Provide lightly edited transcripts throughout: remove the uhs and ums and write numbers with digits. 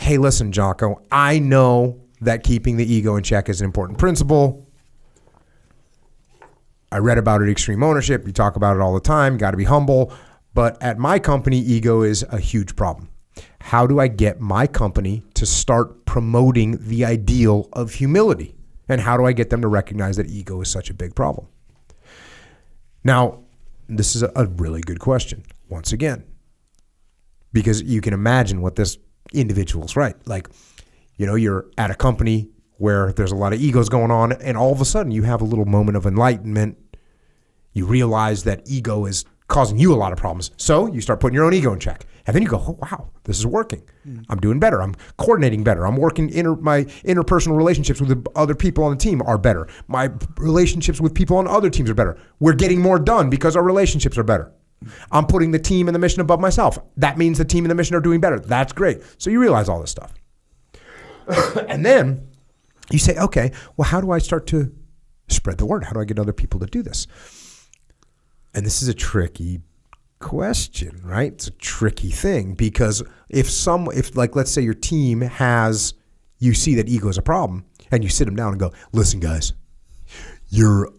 hey, listen, Jocko, I know that keeping the ego in check is an important principle. I read about it, extreme ownership. You talk about it all the time. Got to be humble. But at my company, ego is a huge problem. How do I get my company to start promoting the ideal of humility? And how do I get them to recognize that ego is such a big problem? Now, this is a really good question, once again, because you can imagine what this individual's right. Like, you know, you're at a company where there's a lot of egos going on, and all of a sudden you have a little moment of enlightenment. You realize that ego is causing you a lot of problems. So you start putting your own ego in check. And then you go, oh, wow, this is working. I'm doing better. I'm coordinating better. I'm working, my interpersonal relationships with the other people on the team are better. My relationships with people on other teams are better. We're getting more done because our relationships are better. I'm putting the team and the mission above myself. That means the team and the mission are doing better. That's great. So you realize all this stuff. And then you say, okay, well, how do I start to spread the word? How do I get other people to do this? And this is a tricky question, right? It's a tricky thing because if like, let's say your team you see that ego is a problem and you sit them down and go, listen, guys, you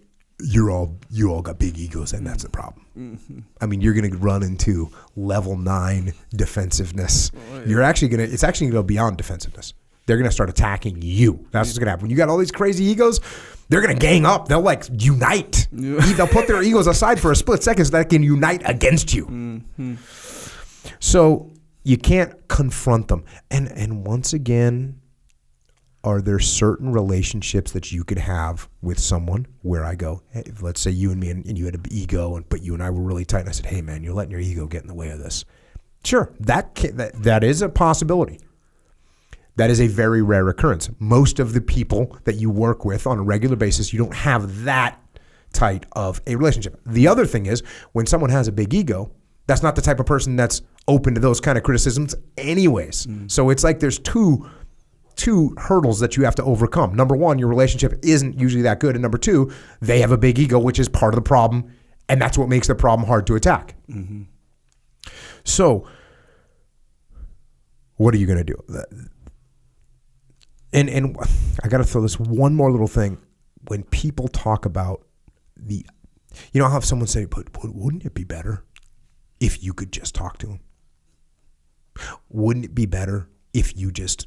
all got big egos and that's the problem. Mm-hmm. I mean, you're going to run into level 9 defensiveness. Oh, yeah. It's actually going to go beyond defensiveness. They're going to start attacking you. That's what's going to happen. When you got all these crazy egos, they're going to gang up. They'll like unite. Yeah. They'll put their egos aside for a split second so that they can unite against you. Mm-hmm. So you can't confront them. And once again, are there certain relationships that you could have with someone where I go, hey, let's say you and me and you had an ego, but you and I were really tight. And I said, hey, man, you're letting your ego get in the way of this. Sure, that is a possibility. That is a very rare occurrence. Most of the people that you work with on a regular basis, you don't have that tight of a relationship. The other thing is when someone has a big ego, that's not the type of person that's open to those kind of criticisms anyways. So it's like there's two hurdles that you have to overcome. Number one, your relationship isn't usually that good. And number two, they have a big ego, which is part of the problem. And that's what makes the problem hard to attack. Mm-hmm. So what are you going to do? And I got to throw this one more little thing. When people talk about I'll have someone say, but wouldn't it be better if you could just talk to him? Wouldn't it be better if you just,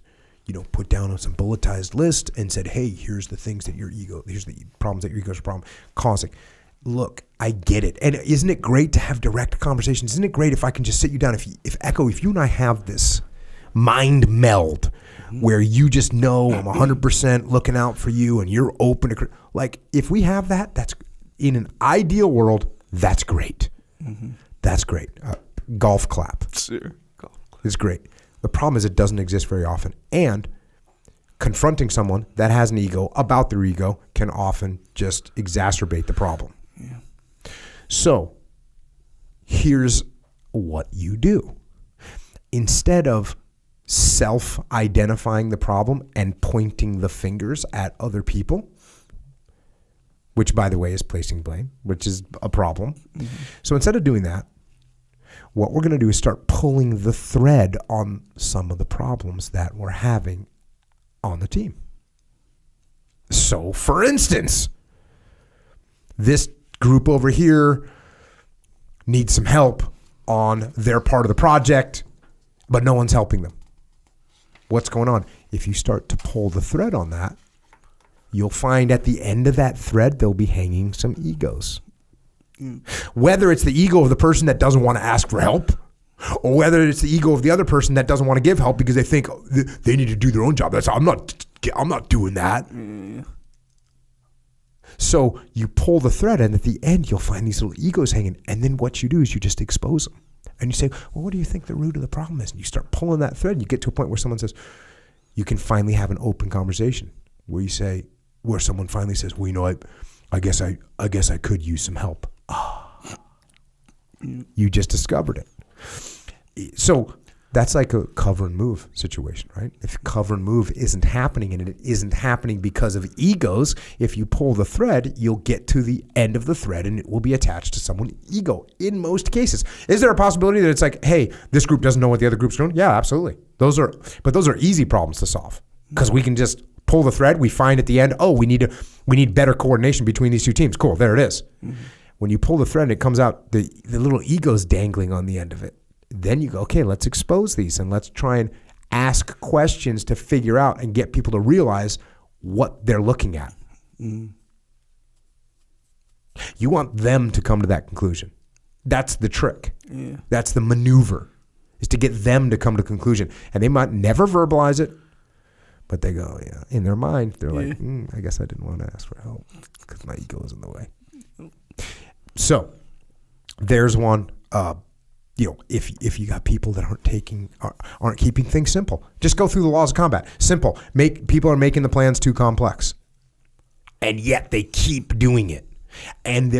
put down on some bulletized list and said, hey, here's the things that here's the problems that your ego's causing. Look, I get it. And isn't it great to have direct conversations? Isn't it great if I can just sit you down? If you and I have this mind meld where you just know I'm 100% looking out for you and you're open to, like, if we have that, that's in an ideal world, that's great. Mm-hmm. That's great. Golf clap. Sure. It's great. The problem is it doesn't exist very often. And confronting someone that has an ego about their ego can often just exacerbate the problem. Yeah. So here's what you do. Instead of self-identifying the problem and pointing the fingers at other people, which, by the way, is placing blame, which is a problem. Mm-hmm. So instead of doing that, what we're going to do is start pulling the thread on some of the problems that we're having on the team. So, for instance, this group over here needs some help on their part of the project, but no one's helping them. What's going on? If you start to pull the thread on that, you'll find at the end of that thread, there'll be hanging some egos. Whether it's the ego of the person that doesn't want to ask for help, or whether it's the ego of the other person that doesn't want to give help because they think they need to do their own job. I'm not doing that. So you pull the thread, and at the end, you'll find these little egos hanging. And then what you do is you just expose them. And you say, well, what do you think the root of the problem is? And you start pulling that thread, and you get to a point where someone says, you can finally have an open conversation where someone finally says, well, I guess I could use some help. You just discovered it. So That's like a cover and move situation, right? If cover and move isn't happening, and it isn't happening because of egos, if you pull the thread, you'll get to the end of the thread and it will be attached to someone's ego in most cases. Is there a possibility that it's like, hey, this group doesn't know what the other group's doing? Yeah, absolutely. Those are easy problems to solve because we can just pull the thread. We find at the end, oh, we need better coordination between these two teams. Cool, there it is. Mm-hmm. When you pull the thread and it comes out, the little ego's dangling on the end of it. Then you go, okay, let's expose these and let's try and ask questions to figure out and get people to realize what they're looking at. Mm. You want them to come to that conclusion. That's the trick. Yeah. That's the maneuver, is to get them to come to conclusion. And they might never verbalize it, but they go, yeah, in their mind, they're like, I guess I didn't want to ask for help because my ego was in the way. So there's one. If you got people that aren't keeping things simple, just go through the laws of combat. Simple. People are making the plans too complex, and yet they keep doing it. And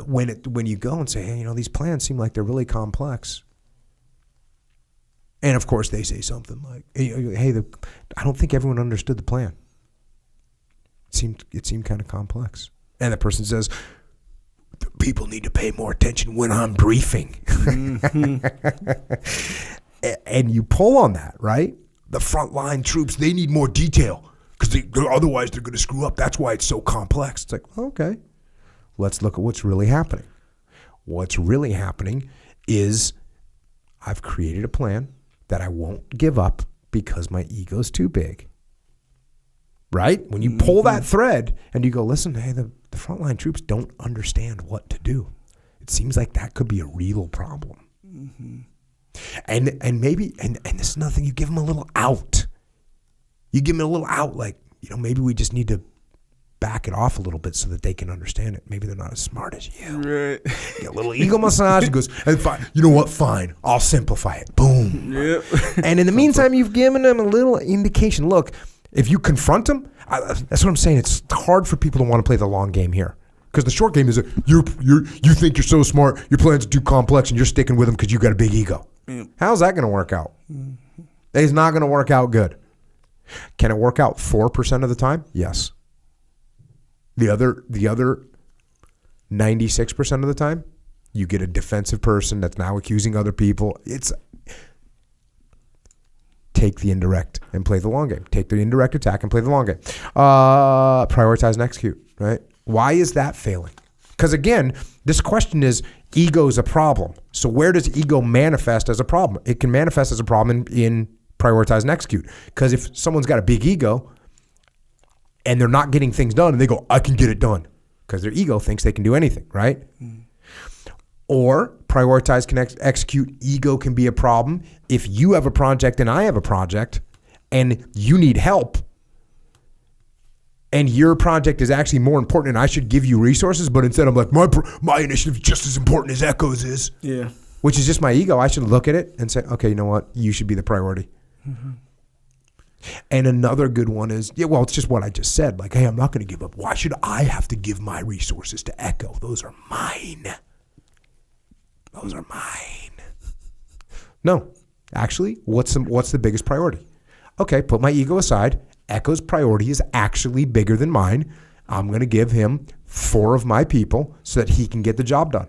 when you go and say, hey, these plans seem like they're really complex, and of course they say something like, hey, I don't think everyone understood the plan. It seemed kind of complex, and the person says, people need to pay more attention when I'm briefing. Mm-hmm. And you pull on that, right? The frontline troops, they need more detail because otherwise they're going to screw up. That's why it's so complex. It's like, okay, let's look at what's really happening. What's really happening is I've created a plan that I won't give up because my ego's too big. Right? When you pull that thread and you go, listen, hey, the frontline troops don't understand what to do. It seems like that could be a real problem. Mm-hmm. And maybe, and this is nothing, you give them a little out. You give them a little out, like, maybe we just need to back it off a little bit so that they can understand it. Maybe they're not as smart as you. Right. Get a little ego massage. It goes, and fine. You know what? Fine. I'll simplify it. Boom. Yep. And in the meantime, you've given them a little indication. Look, if you confront them, that's what I'm saying. It's hard for people to want to play the long game here. Because the short game is you think you're so smart, your plans are too complex, and you're sticking with them because you got a big ego. Mm. How's that going to work out? Mm-hmm. It's not going to work out good. Can it work out 4% of the time? Yes. The other 96% of the time, you get a defensive person that's now accusing other people. It's take the indirect and play the long game. Take the indirect attack and play the long game. Prioritize and execute, right? Why is that failing? Because again, this question is, ego is a problem. So where does ego manifest as a problem? It can manifest as a problem in prioritize and execute. Because if someone's got a big ego and they're not getting things done and they go, I can get it done. Because their ego thinks they can do anything, right? Mm. Or prioritize, connect, execute. Ego can be a problem if you have a project and I have a project and you need help and your project is actually more important and I should give you resources, but instead I'm like, my initiative is just as important as Echo's is. Yeah. Which is just my ego. I should look at it and say, okay, you know what? You should be the priority. Mm-hmm. And another good one is, it's just what I just said. Like, hey, I'm not going to give up. Why should I have to give my resources to Echo? Those are mine. Those are mine. No, actually, what's the biggest priority? Okay, put my ego aside. Echo's priority is actually bigger than mine. I'm going to give him 4 of my people so that he can get the job done.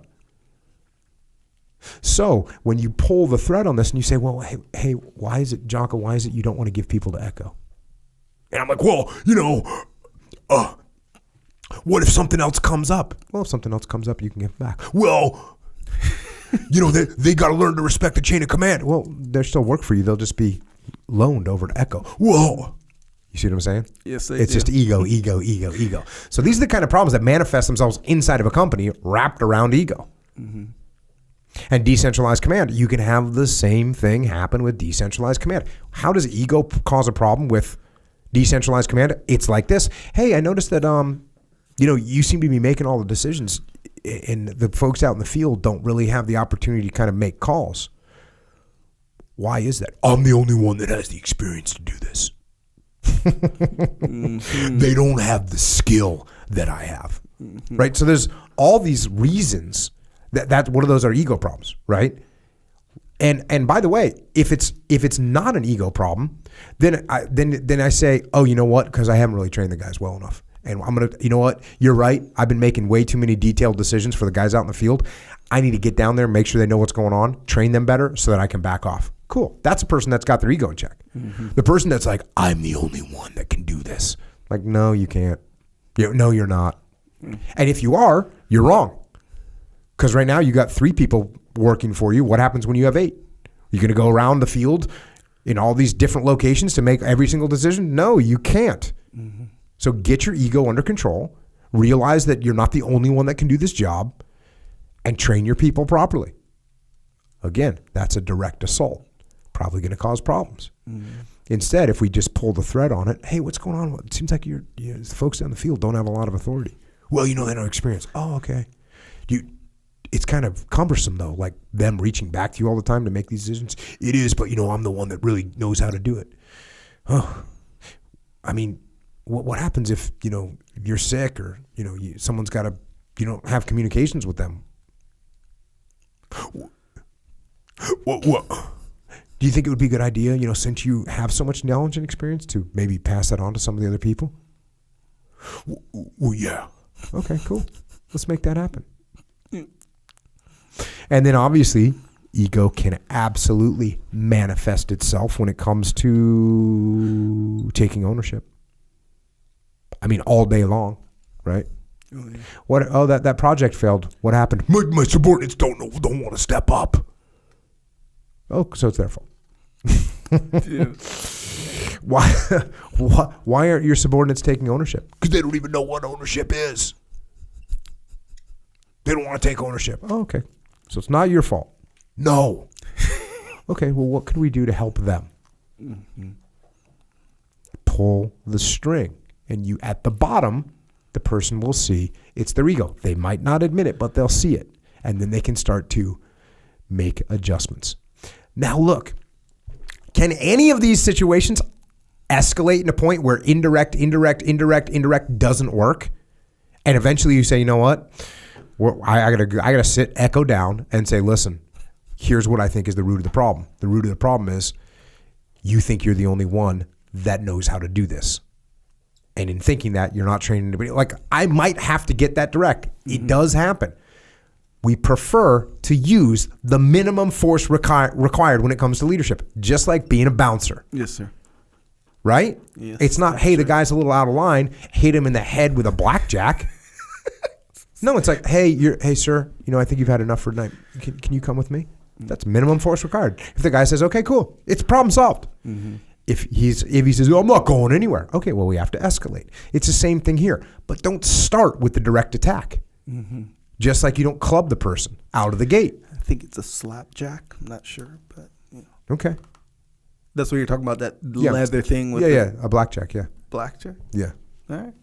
So when you pull the thread on this and you say, well, hey, why is it, Jocko, why is it you don't want to give people to Echo? And I'm like, what if something else comes up? Well, if something else comes up, you can give them back. Well, they got to learn to respect the chain of command. Well, they'll still work for you. They'll just be loaned over to Echo. Whoa. You see what I'm saying? Yes, it's just ego. So these are the kind of problems that manifest themselves inside of a company wrapped around ego. Mm-hmm. And decentralized command, you can have the same thing happen with decentralized command. How does ego cause a problem with decentralized command? It's like this. Hey, I noticed that you seem to be making all the decisions and the folks out in the field don't really have the opportunity to kind of make calls. Why is that? I'm the only one that has the experience to do this. Mm-hmm. They don't have the skill that I have. Mm-hmm. Right? So there's all these reasons that one of those are ego problems, right? And by the way, if it's not an ego problem, then I say, oh, you know what? Because I haven't really trained the guys well enough. And I'm going to, you know what? You're right. I've been making way too many detailed decisions for the guys out in the field. I need to get down there, make sure they know what's going on, train them better so that I can back off. Cool. That's a person that's got their ego in check. Mm-hmm. The person that's like, I'm the only one that can do this. Like, no, you can't. No, you're not. Mm. And if you are, you're wrong. Because right now you got 3 people working for you. What happens when you have 8? You're going to go around the field in all these different locations to make every single decision? No, you can't. Mm-hmm. So get your ego under control, realize that you're not the only one that can do this job, and train your people properly. Again, that's a direct assault. Probably going to cause problems. Mm-hmm. Instead, if we just pull the thread on it, hey, what's going on? It seems like the folks down the field don't have a lot of authority. Well, they don't have experience. Oh, okay. It's kind of cumbersome, though, like them reaching back to you all the time to make these decisions. It is, but, I'm the one that really knows how to do it. Oh, I mean, what happens if, you're sick or, someone's got to, have communications with them? What? Do you think it would be a good idea, since you have so much knowledge and experience, to maybe pass that on to some of the other people? Well, yeah. Okay, cool. Let's make that happen. And then obviously, ego can absolutely manifest itself when it comes to taking ownership. I mean, all day long, right? Oh, yeah. What? Oh, that project failed. What happened? My subordinates don't want to step up. Oh, so it's their fault. Why aren't your subordinates taking ownership? Because they don't even know what ownership is. They don't want to take ownership. Oh, okay. So it's not your fault. No. Okay, well, what can we do to help them? Mm-hmm. Pull the string. And you, at the bottom, the person will see it's their ego. They might not admit it, but they'll see it. And then they can start to make adjustments. Now, look, can any of these situations escalate in a point where indirect doesn't work? And eventually you say, you know what? I gotta sit, echo down, and say, listen, here's what I think is the root of the problem. The root of the problem is you think you're the only one that knows how to do this. And in thinking that, you're not training anybody. Like, I might have to get that direct. It does happen. We prefer to use the minimum force required when it comes to leadership, just like being a bouncer. Yes, sir. Right? Yes, it's not, hey, the guy's a little out of line, hit him in the head with a blackjack. No, it's like, hey, sir, I think you've had enough for tonight. Can you come with me? That's minimum force required. If the guy says, okay, cool, it's problem solved. Mm-hmm. If he says, I'm not going anywhere. Okay, well, we have to escalate. It's the same thing here. But don't start with the direct attack. Mm-hmm. Just like you don't club the person out of the gate. I think it's a slapjack. I'm not sure, but Okay. That's what you're talking about, that leather thing with a blackjack, yeah. Blackjack? Yeah. All right.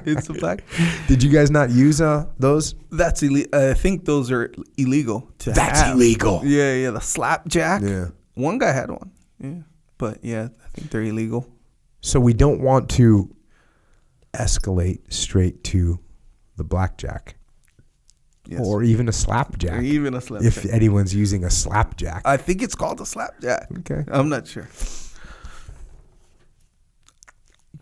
It's a black. Did you guys not use those? That's illegal. I think those are illegal to have. That's illegal. Yeah, the slapjack. Yeah. One guy had one. Yeah. But I think they're illegal. So we don't want to escalate straight to the blackjack. Yes. Or even a slapjack. If anyone's using a slapjack. I think it's called a slapjack. Okay. I'm not sure.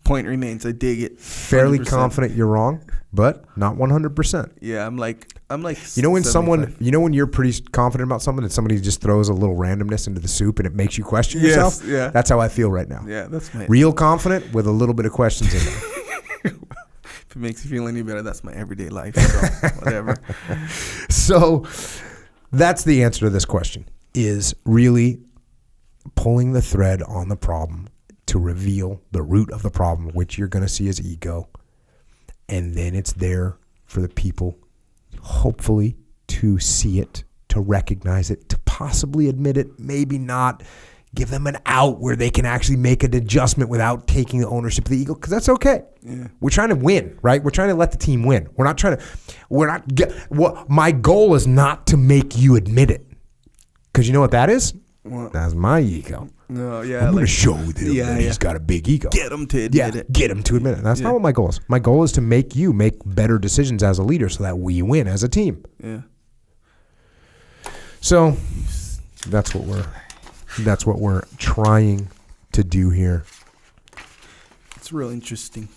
Point remains, I dig it. 100%. Fairly confident you're wrong, but not 100%. Yeah, I'm like. When you're pretty confident about something and somebody just throws a little randomness into the soup and it makes you question yourself. Yeah. That's how I feel right now. Yeah, that's my real confident with a little bit of questions in there. If it makes you feel any better, that's my everyday life. So whatever. So that's the answer to this question, is really pulling the thread on the problem to reveal the root of the problem, which you're going to see as ego. And then it's there for the people, hopefully, to see it, to recognize it, to possibly admit it, maybe not. Give them an out where they can actually make an adjustment without taking the ownership of the ego, because that's okay. Yeah. We're trying to win, right? We're trying to let the team win. My goal is not to make you admit it, because you know what that is? What? That's my ego. No, yeah. I'm going to show them that he's got a big ego. Get him to admit it. Get him to admit it. That's not what my goal is. My goal is to make you make better decisions as a leader so that we win as a team. Yeah. So That's what we're trying to do here. It's real interesting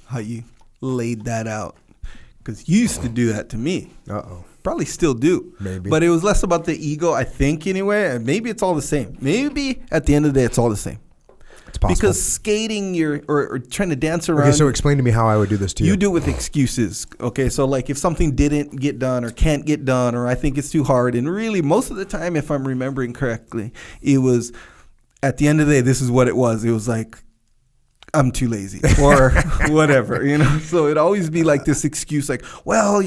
how you laid that out, because you used to do that to me. Probably still do. Maybe. But it was less about the ego, I think, anyway. And maybe it's all the same. Maybe at the end of the day, it's all the same. It's possible. Because skating or trying to dance around. Okay, so explain to me how I would do this to you. You do it with excuses. Okay, so like if something didn't get done or can't get done, or I think it's too hard. And really, most of the time, if I'm remembering correctly, it was at the end of the day, this is what it was. It was like, I'm too lazy or whatever, So it'd always be like this excuse, like, well,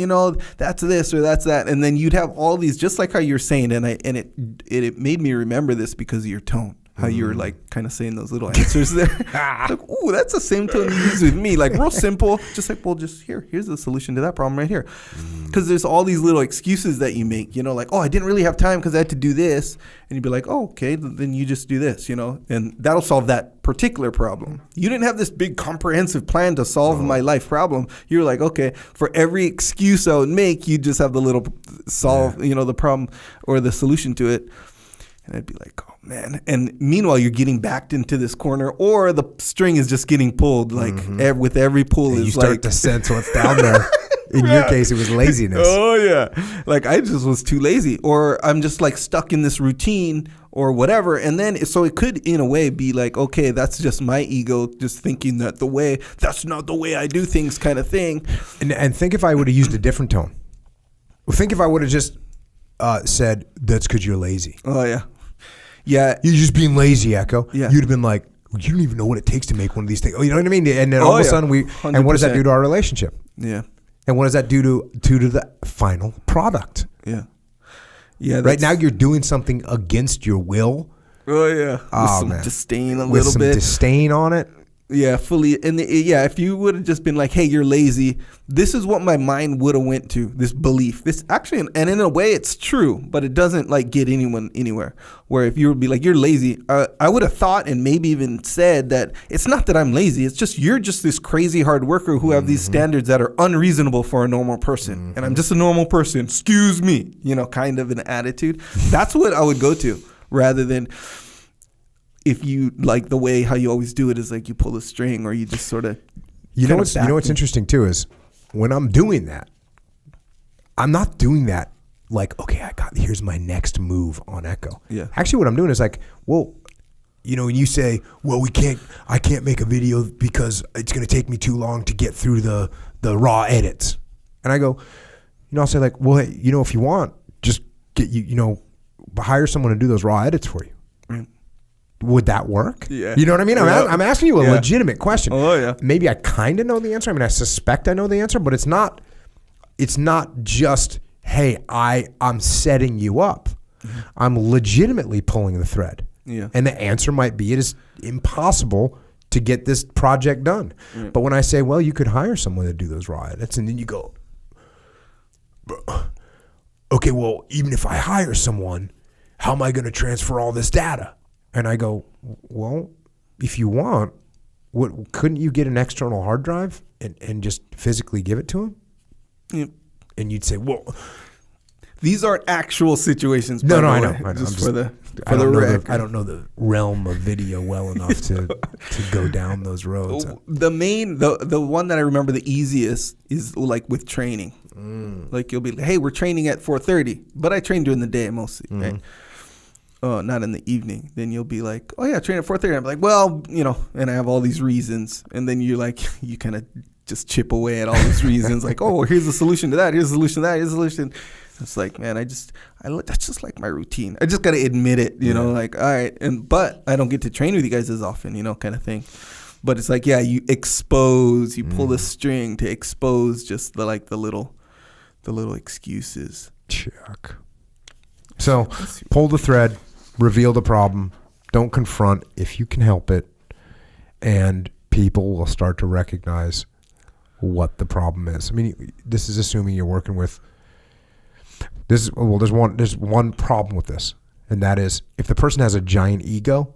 that's this or that's that. And then you'd have all these, just like how you're saying, and it made me remember this because of your tone, how you were like kind of saying those little answers there. Like, ooh, that's the same tone you use with me. Like real simple, just like, well, just here's the solution to that problem right here. Because there's all these little excuses that you make, like, oh, I didn't really have time because I had to do this. And you'd be like, oh, okay, then you just do this, and that'll solve that particular problem. You didn't have this big comprehensive plan to solve my life problem. You're like, okay, for every excuse I would make, you just have the little solve, the problem or the solution to it. And I'd be like, oh, man. And meanwhile, you're getting backed into this corner, or the string is just getting pulled. Like with every pull, you start to sense what's down there. In your case, it was laziness. Oh, yeah. Like I just was too lazy, or I'm just like stuck in this routine or whatever. And then so it could, in a way, be like, okay, that's just my ego just thinking that's not the way I do things kind of thing. And think if I would have used a different tone. Think if I would have just said, that's because you're lazy. Oh, yeah. Yeah. You're just being lazy, Echo. Yeah. You'd have been like, you don't even know what it takes to make one of these things. Oh, you know what I mean? And then all of a sudden 100%. And what does that do to our relationship? Yeah. And what does that do to the final product? Yeah. Yeah. Right now you're doing something against your will. Oh, yeah. With some man. disdain a With little some bit. disdain on it. Yeah, fully. And if you would have just been like, hey, you're lazy, this is what my mind would have went to, this belief. This actually, and in a way it's true, but it doesn't like get anyone anywhere. Where if you would be like, you're lazy, I would have thought and maybe even said that it's not that I'm lazy, it's just you're just this crazy hard worker who have these standards that are unreasonable for a normal person. And I'm just a normal person, excuse me, kind of an attitude. That's what I would go to, rather than if you like the way how you always do it is like you pull the string, or you just sort of what's interesting too is when I'm doing that, I'm not doing that like, okay, here's my next move on Echo. Yeah. Actually, what I'm doing is like, well, you say, well, I can't make a video because it's going to take me too long to get through the raw edits. And I go, I'll say like, well, hey, if you want, just get hire someone to do those raw edits for you. Would that work? Yeah. You know what I mean? I'm asking you a legitimate question. Oh, yeah. Maybe I kind of know the answer. I mean, I suspect I know the answer, but it's not just, hey, I'm setting you up. I'm legitimately pulling the thread. Yeah. And the answer might be it is impossible to get this project done. But when I say, well, you could hire someone to do those raw edits, and then you go, okay, well, even if I hire someone, how am I going to transfer all this data? And I go, well, if you want, couldn't you get an external hard drive and just physically give it to him? Yep. And you'd say, well, these aren't actual situations. No, I know. Just I don't know the realm of video well enough to go down those roads. The one that I remember the easiest is like with training. Like you'll be like, hey, we're training at 4:30, but I train during the day mostly, right? Not in the evening. Then you'll be like, oh yeah, train at 4:30. I'm like, well, and I have all these reasons. And then you're like, you kind of just chip away at all these reasons. Like, oh, here's the solution to that. Here's the solution to that. Here's the solution. It's like, man, that's just like my routine. I just got to admit it, like, all right. But I don't get to train with you guys as often, kind of thing. But it's like, yeah, you pull the string to expose just the little excuses. Check. So pull the thread. Reveal the problem. Don't confront if you can help it, and people will start to recognize what the problem is. I mean, this is assuming you're working with this. Well, there's one problem with this, and that is if the person has a giant ego,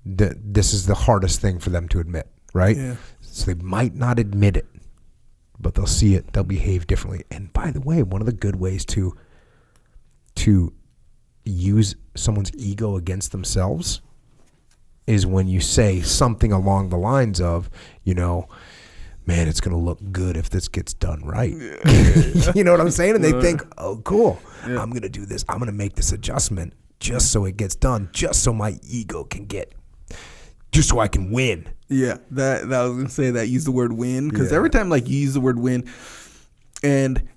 this is the hardest thing for them to admit, right? Yeah. So they might not admit it, but they'll see it. They'll behave differently. And by the way, one of the good ways to use someone's ego against themselves is when you say something along the lines of, man, it's going to look good if this gets done right. You know what I'm saying? And they think, oh, cool. Yeah. I'm going to do this. I'm going to make this adjustment just so it gets done, just so my ego can just so I can win. Yeah, that I was going to say that. Use the word win, because every time you use the word win, and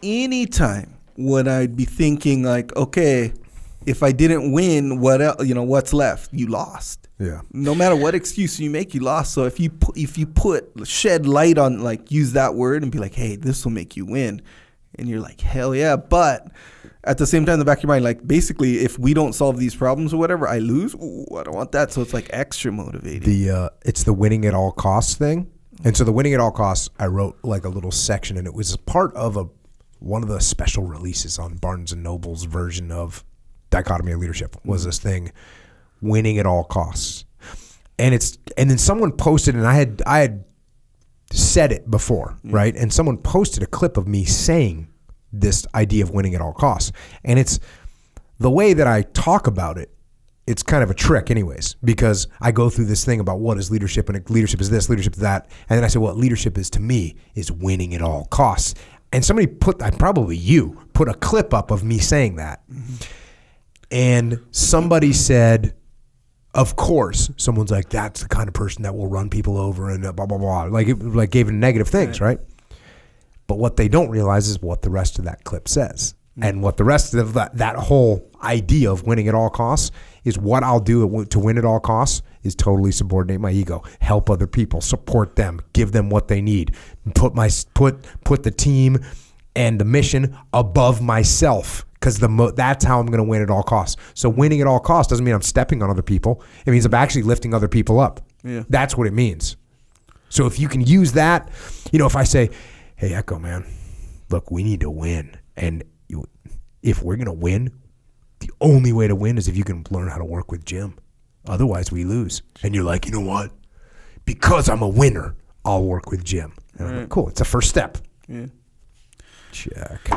anytime when I'd be thinking okay, if I didn't win, what else, what's left? You lost. Yeah. No matter what excuse you make, you lost. So if you shed light on, use that word and be like, hey, this will make you win, and you're like, hell yeah. But at the same time, in the back of your mind, basically, if we don't solve these problems or whatever, I lose. Ooh, I don't want that. So it's extra motivating. It's the winning at all costs thing. And so the winning at all costs, I wrote a little section, and it was part of one of the special releases on Barnes and Noble's version of Dichotomy of Leadership was this thing, winning at all costs. And then someone posted, and I had said it before, right? And someone posted a clip of me saying this idea of winning at all costs. And it's the way that I talk about it, it's kind of a trick anyways, because I go through this thing about what is leadership, and leadership is this, leadership is that. And then I say, what leadership is to me is winning at all costs. And somebody probably you put a clip up of me saying that. Mm-hmm. And somebody said, of course, someone's like, that's the kind of person that will run people over and blah, blah, blah. It gave it negative things, right? But what they don't realize is what the rest of that clip says. And what the rest of that whole idea of winning at all costs is what I'll do to win at all costs is totally subordinate my ego, help other people, support them, give them what they need, put the team and the mission above myself, because that's how I'm going to win at all costs. So winning at all costs doesn't mean I'm stepping on other people. It means I'm actually lifting other people up. Yeah. That's what it means. So if you can use that, if I say, hey, Echo, man, look, we need to win. And if we're going to win, the only way to win is if you can learn how to work with Jim. Otherwise, we lose. And you're like, you know what? Because I'm a winner, I'll work with Jim. And I'm like, cool, it's a first step. Yeah. Check.